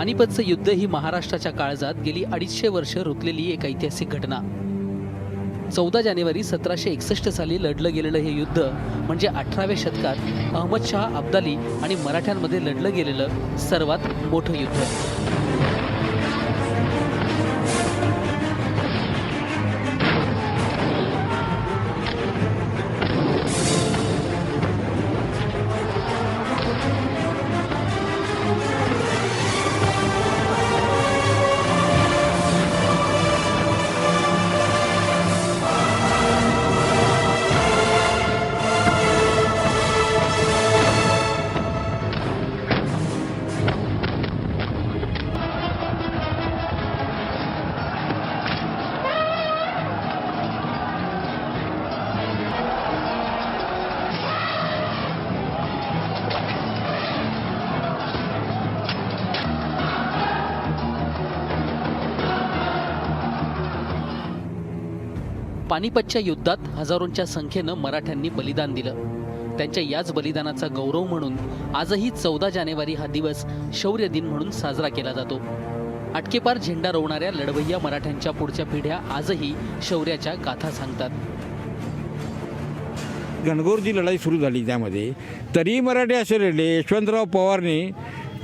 पानिपतचं युद्ध ही महाराष्ट्राच्या काळजात गेली 250 वर्ष रुतलेली एक ऐतिहासिक घटना। 14 जानेवारी 1761 साली लढलं गेलेलं हे युद्ध म्हणजे 18व्या शतकात अहमदशहा अब्दाली आणि मराठ्यांमध्ये लढलं गेलेलं सर्वात मोठं युद्ध। पानिपतच्या युद्धात हजारोंच्या संख्येनं मराठ्यांनी बलिदान दिलं। त्यांच्या याच बलिदानाचा गौरव म्हणून आजही 14 जानेवारी हा दिवस शौर्य दिन म्हणून साजरा केला जातो। अटकेपार झेंडा रोवणाऱ्या लढवय्या मराठ्यांच्या पुढच्या पिढ्या आजही शौर्याच्या गाथा सांगतात। गणगौरची लढाई सुरू झाली त्यामध्ये तरी मराठी असे लढले। यशवंतराव पवारने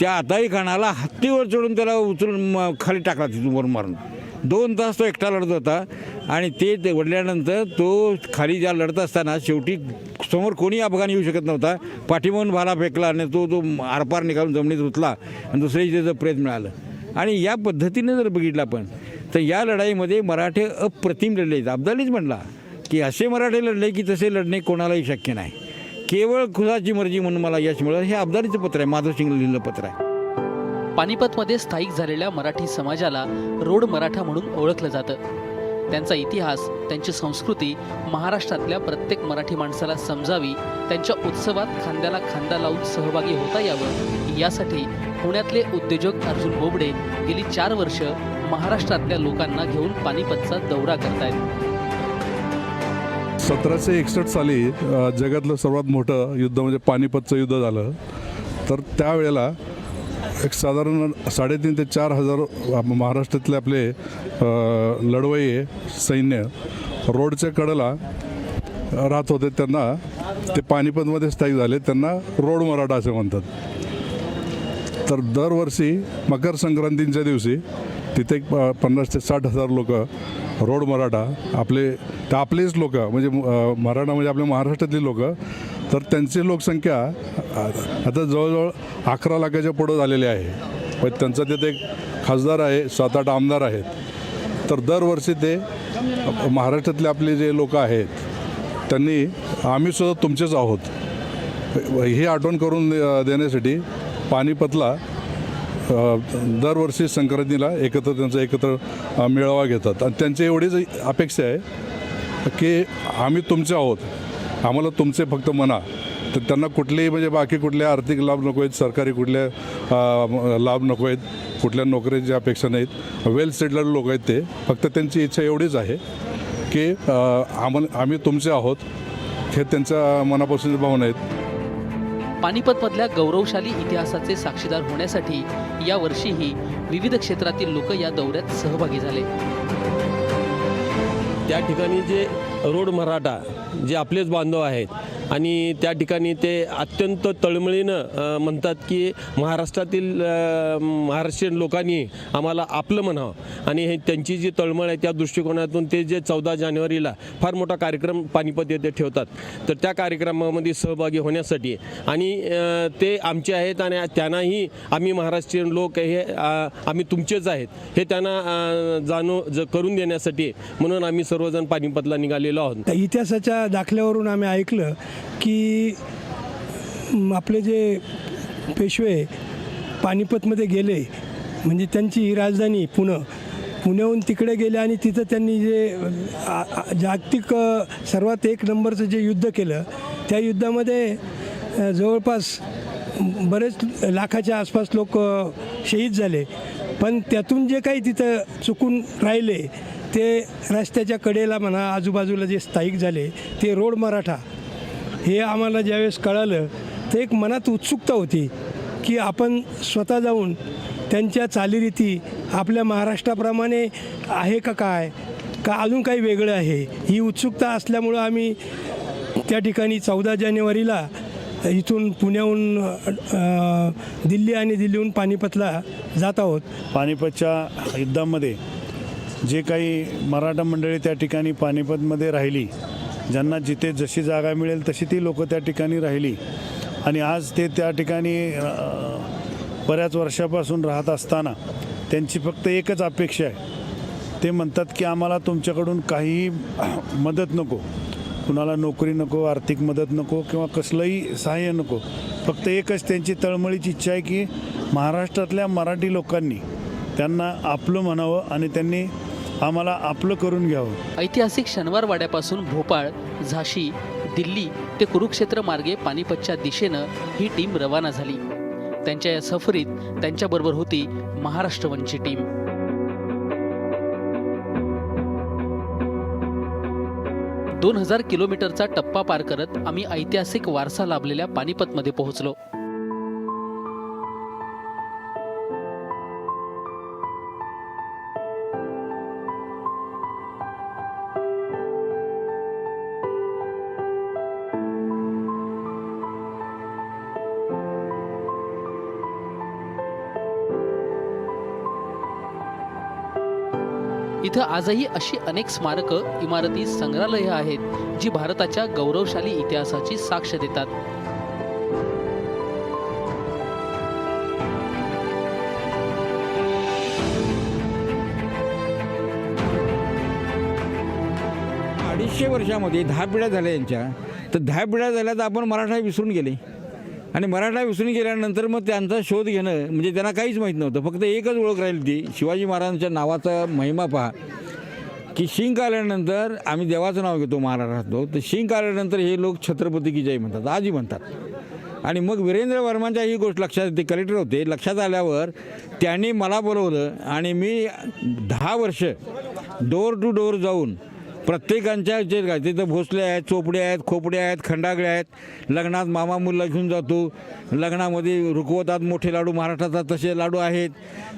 त्या आताही खानाला हत्तीवर चढून त्याला उचलून खाली टाकला, तिथून वर मारून 2 तास तो एकटा लढत होता। आणि ते वडल्यानंतर तो खाली ज्या लढत असताना शेवटी समोर कोणी अफगाण येऊ शकत नव्हता, पाठीमागून भाला फेकला आणि तो आरपार निघालून जमिनीत रुतला आणि दुसऱ्या त्याचं प्रेत मिळालं। आणि या पद्धतीने जर बघितलं आपण तर या लढाईमध्ये मराठे अप्रतिम लढले। अब्दालीच म्हणला की असे मराठे लढले की तसे लढणे कोणालाही शक्य नाही, केवळ खुदाची मर्जी म्हणून मला यश मिळालं। हे अब्दालीचं पत्र आहे, माधव सिंगला लिहिलेलं पत्र आहे। पानिपतमध्ये स्थायिक झालेल्या मराठी समाजाला रोड मराठा म्हणून ओळखलं जातं। त्यांचा इतिहास, त्यांची संस्कृती महाराष्ट्रातल्या प्रत्येक मराठी माणसाला समजावी, त्यांच्या उत्सवात खांद्याला खांदा लावून सहभागी होता यावं यासाठी पुण्यातले उद्योजक अर्जुन बोबडे गेली 4 वर्ष महाराष्ट्रातल्या लोकांना घेऊन पानिपतचा दौरा करतायत। 1761 साली जगातलं सर्वात मोठं युद्ध म्हणजे पानिपतचं युद्ध झालं। तर त्यावेळेला एक साधारण 3,500 ते 4,000 महाराष्ट्रातले आपले लढवय्ये सैन्य रोडच्या कडेला राहत होते। त्यांना ते पानिपतमध्ये स्थायिक झाले, त्यांना रोड मराठा असे म्हणतात। तर दरवर्षी मकर संक्रांतीच्या दिवशी तिथे 50,000 ते 60,000 लोक रोड मराठा आपलेच लोक म्हणजे मराठा म्हणजे आपल्या महाराष्ट्रातली लोक, तर त्यांची लोकसंख्या आता जवळजवळ 11 लाखाच्या पुढं झालेली आहे। पण त्यांचा तिथे एक खासदार आहे, 7-8 आमदार आहेत। तर दरवर्षी ते महाराष्ट्रातले आपले जे लोक आहेत त्यांनी आम्हीसुद्धा तुमचेच आहोत ही आठवण करून देण्यासाठी पानिपतला दरवर्षी संक्रांतीला त्यांचा एकत्र मेळावा घेतात। आणि त्यांची एवढीच अपेक्षा आहे की आम्ही तुमचे आहोत, आम्हाला तुमचे फक्त म्हणा। तर त्यांना कुठलेही म्हणजे बाकी कुठले आर्थिक लाभ नको आहेत, सरकारी कुठले लाभ नको आहेत, कुठल्या नोकरीची अपेक्षा नाहीत। वेल सेटल्ड लोक आहेत ते, फक्त त्यांची इच्छा एवढीच आहे की आम्ही तुमचे आहोत, हे त्यांच्या मनापासूनची भावना आहेत। पानिपतमधल्या गौरवशाली इतिहासाचे साक्षीदार होण्यासाठी यावर्षीही विविध क्षेत्रातील लोक या दौऱ्यात सहभागी झाले। त्या ठिकाणी जे रोड मराठा जे आपलेच बांधव आहेत आणि त्या ठिकाणी ते अत्यंत तळमळीनं म्हणतात की महाराष्ट्रातील महाराष्ट्रीयन लोकांनी आम्हाला आपलं म्हणावं। आणि हे त्यांची जी तळमळ आहे त्या दृष्टिकोनातून ते जे 14 जानेवारीला फार मोठा कार्यक्रम पानिपत येथे ठेवतात। तर त्या कार्यक्रमामध्ये सहभागी होण्यासाठी आणि ते आमचे आहेत आणि त्यांनाही आम्ही महाराष्ट्रीयन लोक हे आम्ही तुमचेच आहेत हे त्यांना करून देण्यासाठी म्हणून आम्ही सर्वजण पानिपतला निघालेलो आहोत। इतिहासाच्या दाखल्यावरून आम्ही ऐकलं की आपले जे पेशवे पानिपतमध्ये गेले, म्हणजे त्यांची ही राजधानी पुण्याहून तिकडे गेले आणि तिथं त्यांनी जे जागतिक सर्वात 1 नंबरचं जे युद्ध केलं त्या युद्धामध्ये जवळपास बरेच लाखाच्या आसपास लोक शहीद झाले। पण त्यातून जे काही तिथं चुकून राहिले ते रस्त्याच्या कडेला म्हणा आजूबाजूला जे स्थायिक झाले ते रोड मराठा हे आम्हाला ज्यावेळेस कळालं तर एक मनात उत्सुकता होती की आपण स्वतः जाऊन त्यांच्या चालीरीती आपल्या महाराष्ट्राप्रमाणे आहे का काय, का अजून काही वेगळं आहे, ही उत्सुकता असल्यामुळं आम्ही त्या ठिकाणी 14 जानेवारीला इथून पुण्याहून दिल्ली आणि दिल्लीहून पानिपतला जात आहोत. पानिपतच्या युद्धामध्ये जे काही मराठा मंडळी त्या ठिकाणी पानिपतमध्ये राहिली, ज्यांना जिथे जशी जागा मिळेल तशी ती लोकं त्या ठिकाणी राहिली आणि आज ते त्या ठिकाणी बऱ्याच वर्षापासून राहत असताना त्यांची फक्त एकच अपेक्षा आहे. ते म्हणतात की आम्हाला तुमच्याकडून काहीही मदत नको, कुणाला नोकरी नको, आर्थिक मदत नको किंवा कसलंही सहाय्य नको. फक्त एकच त्यांची तळमळीची इच्छा आहे की महाराष्ट्रातल्या मराठी लोकांनी त्यांना आपलं म्हणावं आणि त्यांनी आम्हाला आपलं करून घ्यावं. ऐतिहासिक शनिवारवाड्यापासून भोपाळ, झाशी, दिल्ली ते कुरुक्षेत्र मार्गे पानिपतच्या दिशेनं ही टीम रवाना झाली. त्यांच्या या सफरीत त्यांच्याबरोबर होती महाराष्ट्र वनची टीम. दोन 2000 किलोमीटरचा टप्पा पार करत आम्ही ऐतिहासिक वारसा लाभलेल्या पानिपतमध्ये पोहोचलो. इथं आजही अशी अनेक स्मारकं, इमारती, संग्रहालयं आहेत जी भारताच्या गौरवशाली इतिहासाची साक्ष देतात. अडीचशे वर्षामध्ये 10 पिढ्या झाल्या यांच्या, तर 10 पिढ्या झाल्या तर आपण मराठा विसरून गेले आणि मराठा विसरून गेल्यानंतर मग त्यांचा शोध घेणं म्हणजे त्यांना काहीच माहीत नव्हतं. फक्त एकच ओळख राहिली ती शिवाजी महाराजांच्या नावाचा महिमा पहा की शिंक आल्यानंतर आम्ही देवाचं नाव घेतो महाराष्ट्रात, तर शिंक आल्यानंतर हे लोक छत्रपती की जय म्हणतात, आजही म्हणतात. आणि मग वीरेंद्र वर्मांच्या ही गोष्ट लक्षात, ते कलेक्टर होते, लक्षात आल्यावर त्यांनी मला बोलवलं आणि मी 10 वर्ष डोर टू डोर जाऊन प्रत्येकांच्या जे काय तिथं भोसले आहेत, चोपडे आहेत, खोपडे आहेत, खंडागळे आहेत, लग्नात मामा मुलला घेऊन जातो, लग्नामध्ये रुकवतात मोठे लाडू महाराष्ट्रात तसे लाडू आहेत,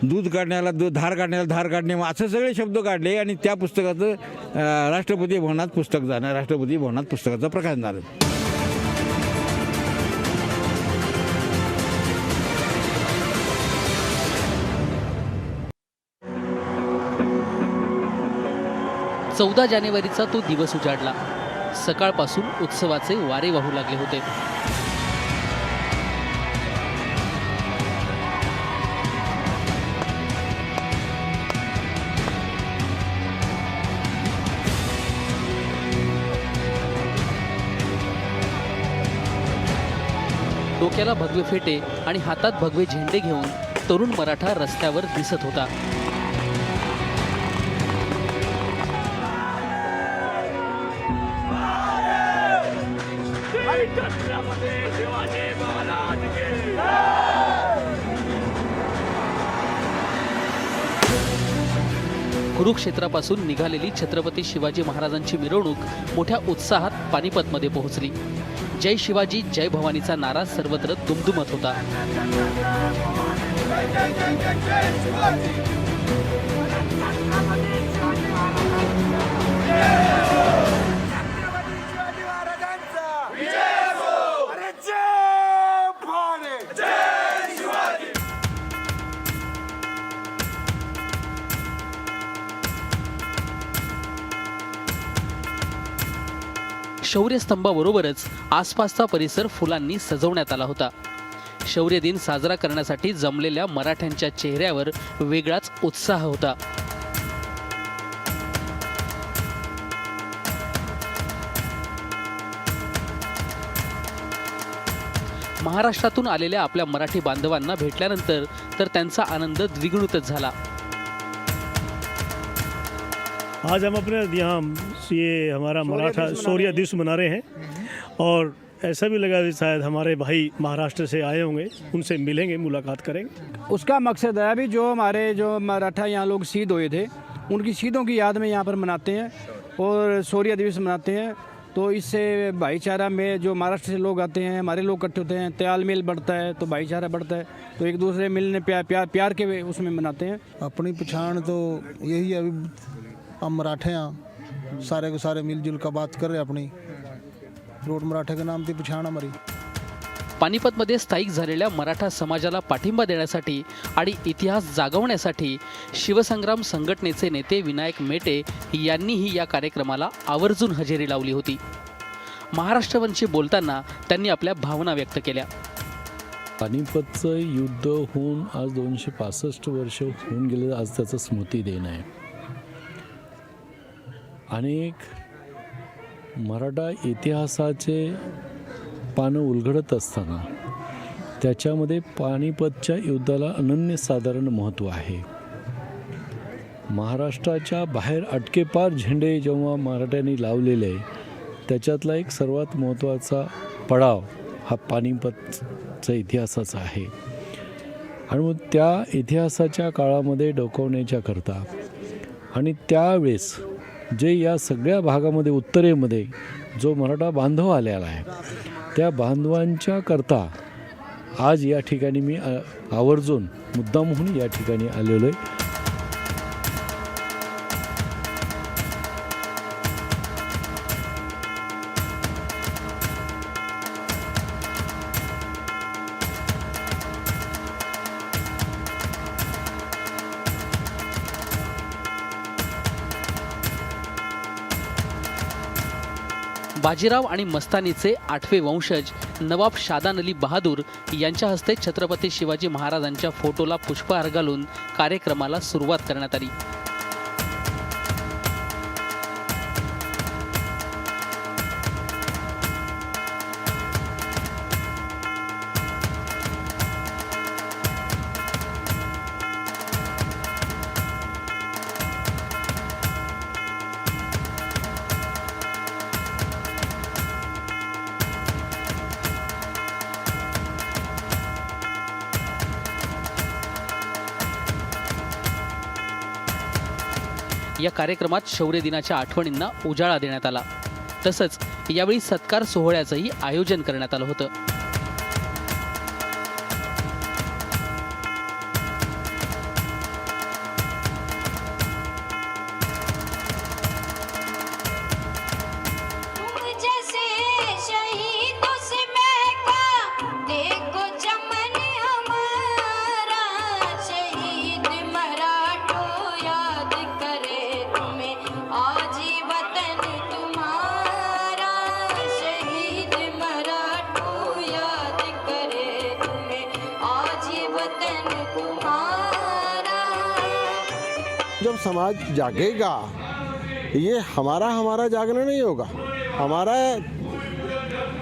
दूध काढण्याला धार काढण्याला धार काढणे, असं सगळे शब्द काढले आणि त्या पुस्तकाचं राष्ट्रपती भवनात पुस्तकाचं प्रकाशन झालं. चौदा जानेवारीचा तो दिवस उजाडला. सकाळपासून उत्सवाचे वारे वाहू लागले होते. डोक्याला भगवे फेटे आणि हातात भगवे झेंडे घेऊन तरुण मराठा रस्त्यावर दिसत होता. कुरुक्षेत्रापासून निघालेली छत्रपती शिवाजी महाराजांची मिरवणूक मोठ्या उत्साहात पानिपतमध्ये पोहोचली. जय शिवाजी जय भवानीचा नारा सर्वत्र दुमदुमत होता. शौर्यस्तंभाबरोबरच आसपासचा परिसर फुलांनी सजवण्यात आला होता. शौर्य दिन साजरा करण्यासाठी जमलेल्या मराठ्यांच्या चेहऱ्यावर वेगळाच उत्साह होता. महाराष्ट्रातून आलेल्या आपल्या मराठी बांधवांना भेटल्यानंतर तर त्यांचा आनंद द्विगुणितच झाला. आज हम अपने यहाँ ये हमारा मराठा शौर्य दिवस मना रहे हैं और ऐसा भी लगा कि शायद हमारे भाई महाराष्ट्र से आए होंगे, उनसे मिलेंगे, मुलाकात करेंगे. उसका मकसद है अभी जो मराठा यहाँ लोग शहीद हुए थे, उनकी शहीदों की याद में यहाँ पर मनाते हैं और शौर्य दिवस मनाते हैं. तो इससे भाईचारा में जो महाराष्ट्र से लोग आते हैं, हमारे लोग इकट्ठे होते हैं, तालमेल बढ़ता है, तो भाईचारा बढ़ता है, तो एक दूसरे मिलने प्यार के उसमें मनाते हैं। अपनी पहचान तो यही है, अभी हम मराठे हैं, सारे के सारे मिलजुल का बात कर रहे हैं, अपनी रोड मराठे के नाम की पहचान हमारी। पानिपतमध्ये स्थायिक झालेल्या मराठा समाजाला पाठिंबा देण्यासाठी आणि इतिहास जागवण्यासाठी शिवसंग्राम संघटनेचे नेते विनायक मेटे यांनीही या कार्यक्रमाला आवर्जून हजेरी लावली होती. महाराष्ट्रवनशी बोलताना त्यांनी आपल्या भावना व्यक्त केल्या. पानिपतचं युद्ध होऊन आज 265 वर्ष होऊन गेले, आज त्याचं स्मृती दिन आहे. अनेक मराठा इतिहासाचे पानं उलगडत असताना त्याच्यामध्ये पानिपतच्या युद्धाला अनन्यसाधारण महत्त्व आहे. महाराष्ट्राच्या बाहेर अटकेपार झेंडे जेव्हा मराठ्यांनी लावलेले त्याच्यातला एक सर्वात महत्त्वाचा पडाव हा पानिपतचा इतिहासाचा आहे. आणि मग त्या इतिहासाच्या काळामध्ये डोकवण्याच्या करता आणि त्यावेळेस जे या सगळ्या भागामध्ये उत्तरेमध्ये जो मराठा बांधव आलेला आहे त्या बांधवांच्या करता आज या ठिकाणी मी आवर्जून मुद्दाम म्हणून या ठिकाणी आलेलो आहे. बाजीराव आणि मस्तानीचे 8वे वंशज नवाब शादान अली बहादूर यांच्या हस्ते छत्रपती शिवाजी महाराजांच्या फोटोला पुष्पहार घालून कार्यक्रमाला सुरुवात करण्यात आली. या कार्यक्रमात शौर्य दिनाच्या आठवणींना उजाळा देण्यात आला. तसंच यावेळी सत्कार सोहळ्याचंही आयोजन करण्यात आलं होतं. जब समाज जागेगा, ये हमारा जागना नहीं होगा, हमारा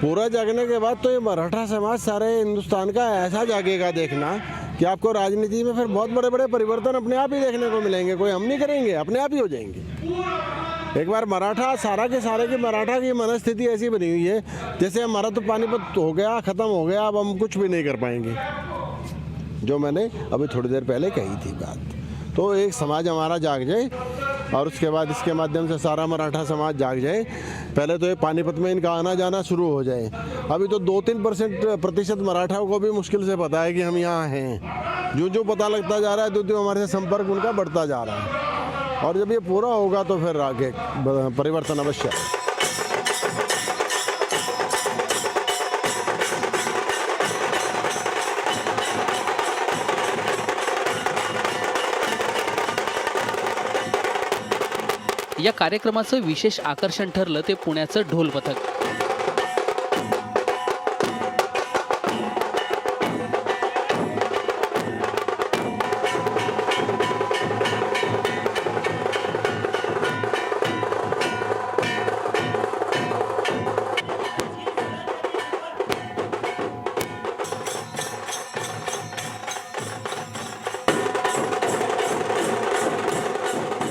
पूरा जागने के बाद तो ये मराठा समाज सारे हिंदुस्तान का ऐसा जागेगा देखना कि आपको राजनीति में फिर बहुत बड़े बड़े परिवर्तन अपने आप ही देखने को मिलेंगे. कोई हम नहीं करेंगे, अपने आप ही हो जाएंगे. एक बार मराठा सारा के सारे की मराठा की मनस्थिति ऐसी बनी हुई है जैसे हमारा तो पानीपत हो गया, ख़त्म हो गया, अब हम कुछ भी नहीं कर पाएंगे. जो मैंने अभी थोड़ी देर पहले कही थी बात. तो एक समाज हमारा जाग जाए और उसके बाद इसके माध्यम से सारा मराठा समाज जाग जाए. पहले तो ये पानीपत में इनका आना जाना शुरू हो जाए. अभी तो 2-3% मराठाओं को भी मुश्किल से पता है कि हम यहाँ हैं. जो पता लगता जा रहा है तो हमारे से संपर्क उनका बढ़ता जा रहा है. और जब ये पूरा होगा तो फिर आगे परिवर्तन अवश्य. या कार्यक्रमाचं विशेष आकर्षण ठरलं ते पुण्याचं ढोल पथक.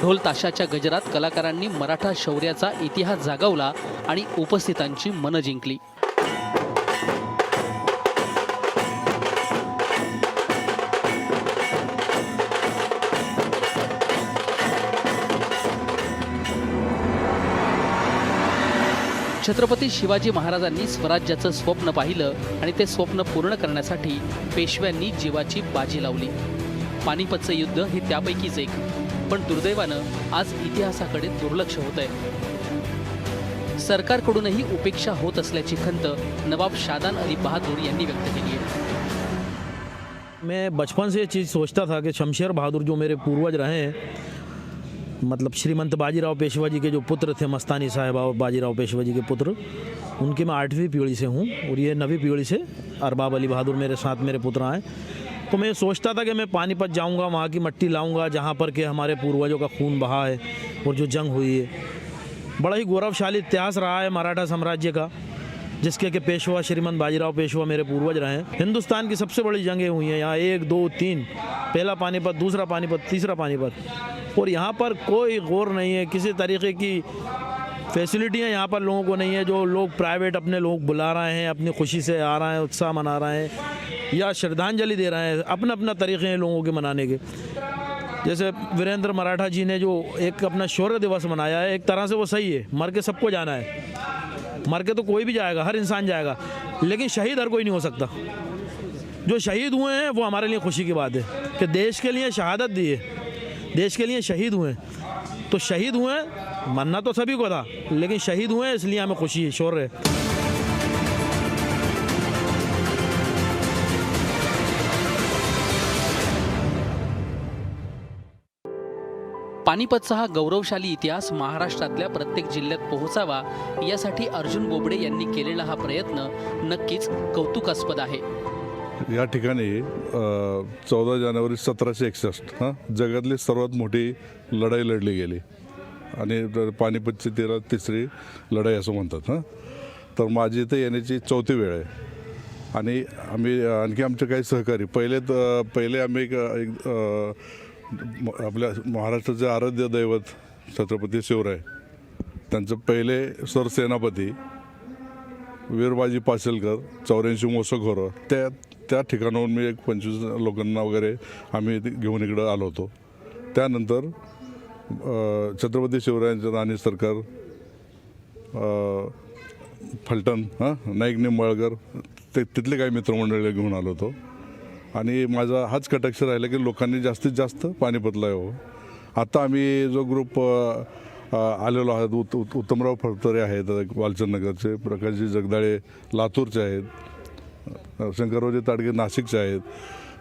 ढोल ताशाच्या गजरात कलाकारांनी मराठा शौर्याचा इतिहास जागवला आणि उपस्थितांची मनं जिंकली. छत्रपती शिवाजी महाराजांनी स्वराज्याचं स्वप्न पाहिलं आणि ते स्वप्न पूर्ण करण्यासाठी पेशव्यांनी जीवाची बाजी लावली. पानिपतचं युद्ध हे त्यापैकीच एक. पण दुर्दैवानं आज इतिहासाकडे दुर्लक्ष होतंय. सरकारकडूनही उपेक्षा होत असल्याची खंत नवाब शादान अली बहादूर यांनी व्यक्त केली आहे. मैं बचपन से ये चीज़ सोचता था कि शमशेर बहादुर जो मेरे पूर्वज रहे हैं, मतलब श्रीमंत बाजीराव पेशवा जी के जो पुत्र थे, मस्तानी साहब और बाजीराव पेशवा जी के पुत्र, उनके मैं 8वीं पीढ़ी से हूँ और ये 9वीं पीढ़ी से अरबाब अली बहादुर मेरे साथ मेरे पुत्र आए. तो मैं सोचता था कि मैं पानीपत जाऊँगा, वहाँ की मट्टी लाऊँगा जहाँ पर के हमारे पूर्वजों का खून बहा है और जो जंग हुई है. बड़ा ही गौरवशाली इतिहास रहा है मराठा साम्राज्य का, जिसके कि पेशवा श्रीमंत बाजीराव पेशवा मेरे पूर्वज रहे हैं. हिंदुस्तान की सबसे बड़ी जंगें हुई हैं यहाँ, 1, 2, 3, पहला पानीपत, दूसरा पानीपत, तीसरा पानीपत. और यहाँ पर कोई गौर नहीं है, किसी तरीके की फैसिलिटियाँ यहाँ पर लोगों को नहीं है. जो लोग प्राइवेट अपने लोग बुला रहे हैं, अपनी खुशी से आ रहे हैं, उत्साह मना रहे हैं या श्रद्धांजलि दे रहे हैं, अपना अपना तरीके हैं लोगों के मनाने के. जैसे वीरेंद्र मराठा जी ने जो एक अपना शौर्य दिवस मनाया है, एक तरह से वो सही है. मर के सबको जाना है, मर के तो कोई भी जाएगा, हर इंसान जाएगा, लेकिन शहीद हर कोई नहीं हो सकता. जो शहीद हुए हैं वो हमारे लिए खुशी की बात है कि देश के लिए शहादत दी है, देश के लिए शहीद हुए हैं. तो शहीद हुए हैं, मरना तो सभी को था, लेकिन शहीद हुए हैं इसलिए हमें खुशी है, शौर्य है. पानिपतचा हा गौरवशाली इतिहास महाराष्ट्रातल्या प्रत्येक जिल्ह्यात पोहोचावा यासाठी अर्जुन बोबडे यांनी केलेला हा प्रयत्न नक्कीच कौतुकास्पद आहे. या ठिकाणी 14 जानेवारी 1761 जगातली सर्वात मोठी लढाई लढली गेली आणि पानिपतची तिसरी लढाई असं म्हणतात. तर माझी इथे येण्याची 4थी वेळ आहे आणि आम्ही आणखी आमचे काही सहकारी पहिले आम्ही आपल्या महाराष्ट्राचे आराध्य दैवत छत्रपती शिवराय त्यांचं पहिले सरसेनापती वीरबाजी पासेलकर 84 मोसखोरं त्या ठिकाणाहून मी एक 25 लोकांना वगैरे आम्ही घेऊन इकडं आलो होतो. त्यानंतर छत्रपती शिवरायांचं राणी सरकार, फलटण नाईक निंबाळकर तिथले काही मित्रमंडळी घेऊन आलो होतो. आणि माझा हाच कटाक्ष राहिला की लोकांनी जास्तीत जास्त पानिपतला यावं. आता आम्ही जो ग्रुप आलेलो आहोत, उत्तमराव फडतरे आहेत वालचंदनगरचे, प्रकाशजी जगदाळे लातूरचे आहेत, शंकररावजी ताडगे नाशिकचे आहेत.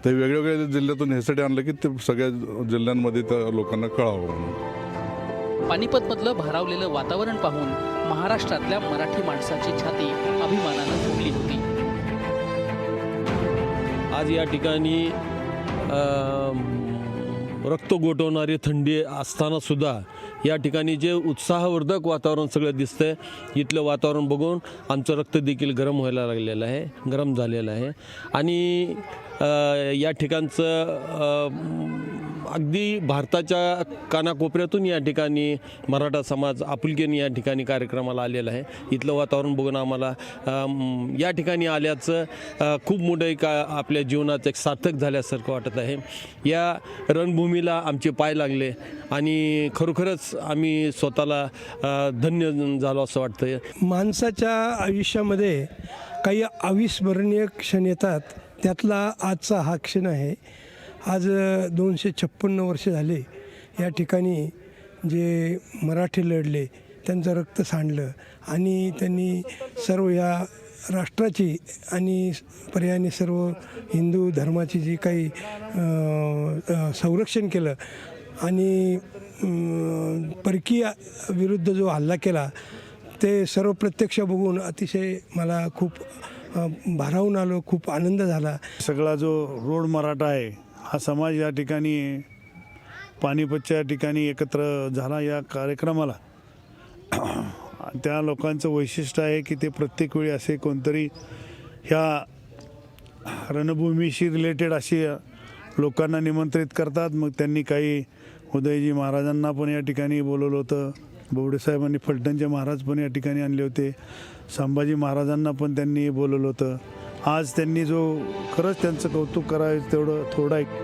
ते वेगवेगळ्या जिल्ह्यातून ह्यासाठी आणलं की ते सगळ्या जिल्ह्यांमध्ये त्या लोकांना कळावं म्हणून. पानिपतमधलं भारावलेलं वातावरण पाहून महाराष्ट्रातल्या मराठी माणसाची छाती अभिमानानं फुगली होती. आज या ठिकाणी रक्त गोठवणारी थंडी असतानासुद्धा या ठिकाणी जे उत्साहवर्धक वातावरण सगळं दिसतंय, इथलं वातावरण बघून आमचं रक्त देखील गरम व्हायला लागलेलं आहे, गरम झालेलं आहे. आणि या ठिकाणचं अगदी भारताच्या कानाकोपऱ्यातून या ठिकाणी मराठा समाज आपुलकीने या ठिकाणी कार्यक्रमाला आलेला आहे. इथलं वातावरण बघून आम्हाला या ठिकाणी आल्याचं खूप मोठं एक आपल्या जीवनात एक सार्थक झाल्यासारखं वाटत आहे. या रणभूमीला आमचे पाय लागले आणि खरोखरच आम्ही स्वतःला धन्य झालो असं वाटतं. माणसाच्या आयुष्यामध्ये काही अविस्मरणीय क्षण येतात, त्यातला आजचा हा क्षण आहे. आज 256 वर्ष झाले या ठिकाणी जे मराठी लढले, त्यांचं रक्त सांडलं आणि त्यांनी सर्व या राष्ट्राची आणि पर्यायाने सर्व हिंदू धर्माची जी काही संरक्षण केलं आणि परकीय विरुद्ध जो हल्ला केला ते सर्व प्रत्यक्ष बघून अतिशय मला खूप भारावून आलो, खूप आनंद झाला. सगळा जो रोड मराठा आहे हा समाज या ठिकाणी पानिपतच्या ठिकाणी एकत्र झाला या कार्यक्रमाला. त्या लोकांचं वैशिष्ट्य आहे की ते प्रत्येक वेळी असे कोणतरी ह्या रणभूमीशी रिलेटेड अशी लोकांना निमंत्रित करतात. मग त्यांनी काही उदयजी महाराजांना पण या ठिकाणी बोलवलं होतं, बोबडेसाहेबांनी फलटणचे महाराज पण या ठिकाणी आणले होते, संभाजी महाराजांना पण त्यांनी बोलवलं होतं. आज त्यांनी जो खरंच त्यांचं कौतुक करायचं तेवढं थोडं आहे.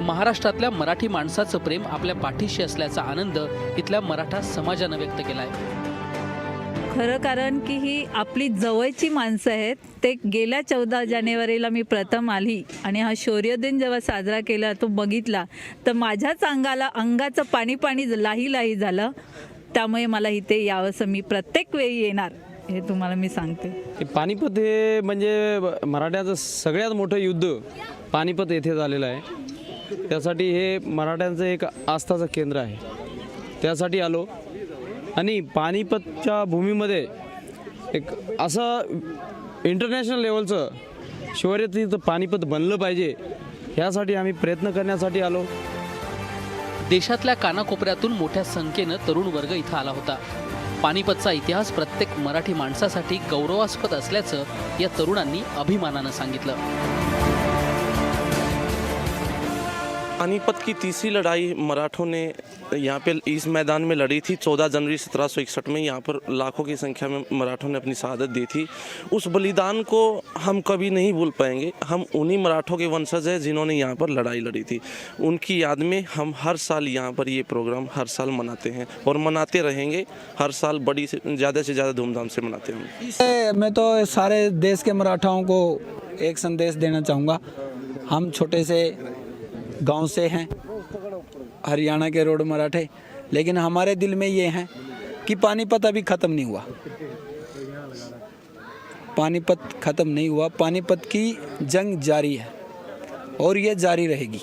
महाराष्ट्रातल्या मराठी माणसाचं प्रेम आपल्या पाठीशी असल्याचा आनंद इथल्या मराठा समाजानं व्यक्त केला आहे. खरं कारण की ही आपली जवळची माणसं आहेत. ते गेल्या 14 जानेवारीला मी प्रथम आली आणि हा शौर्य दिन जेव्हा साजरा केला तो बघितला तर माझ्याच अंगाचं पाणी लाही झालं. त्यामुळे मला इथे यावंसं मी प्रत्येक वेळी येणार हे तुम्हाला मी सांगते. पानिपत हे म्हणजे मराठ्याचं सगळ्यात मोठं युद्ध पानिपत येथे झालेलं आहे. त्यासाठी हे मराठ्यांचं एक आस्थाचं केंद्र आहे. त्यासाठी आलो आणि पानिपतच्या भूमीमध्ये एक असं इंटरनॅशनल लेवलचं शौर्यतीर्थ पानिपत बनलं पाहिजे ह्यासाठी आम्ही प्रयत्न करण्यासाठी आलो. देशातल्या कानाकोपऱ्यातून मोठ्या संख्येनं तरुण वर्ग इथं आला होता. पानिपतचा इतिहास प्रत्येक मराठी माणसासाठी गौरवास्पद असल्याचं या तरुणांनी अभिमानानं सांगितलं. पानीपत की तीसरी लड़ाई मराठों ने यहाँ पे इस मैदान में लड़ी थी. 14 जनवरी 1761 में यहाँ पर लाखों की संख्या में मराठों ने अपनी शहादत दी थी. उस बलिदान को हम कभी नहीं भूल पाएंगे. हम उन्हीं मराठों के वंशज हैं जिन्होंने यहाँ पर लड़ाई लड़ी थी. उनकी याद में हम हर साल यहाँ पर ये प्रोग्राम हर साल मनाते हैं और मनाते रहेंगे. हर साल बड़ी से ज़्यादा धूमधाम से मनाते हैं. मैं तो सारे देश के मराठाओं को एक संदेश देना चाहूँगा. हम छोटे से गांव से हैं, हरियाणा के रोड मराठे, लेकिन हमारे दिल में ये है कि पानीपत अभी ख़त्म नहीं हुआ. पानीपत ख़त्म नहीं हुआ. पानीपत की जंग जारी है और ये जारी रहेगी.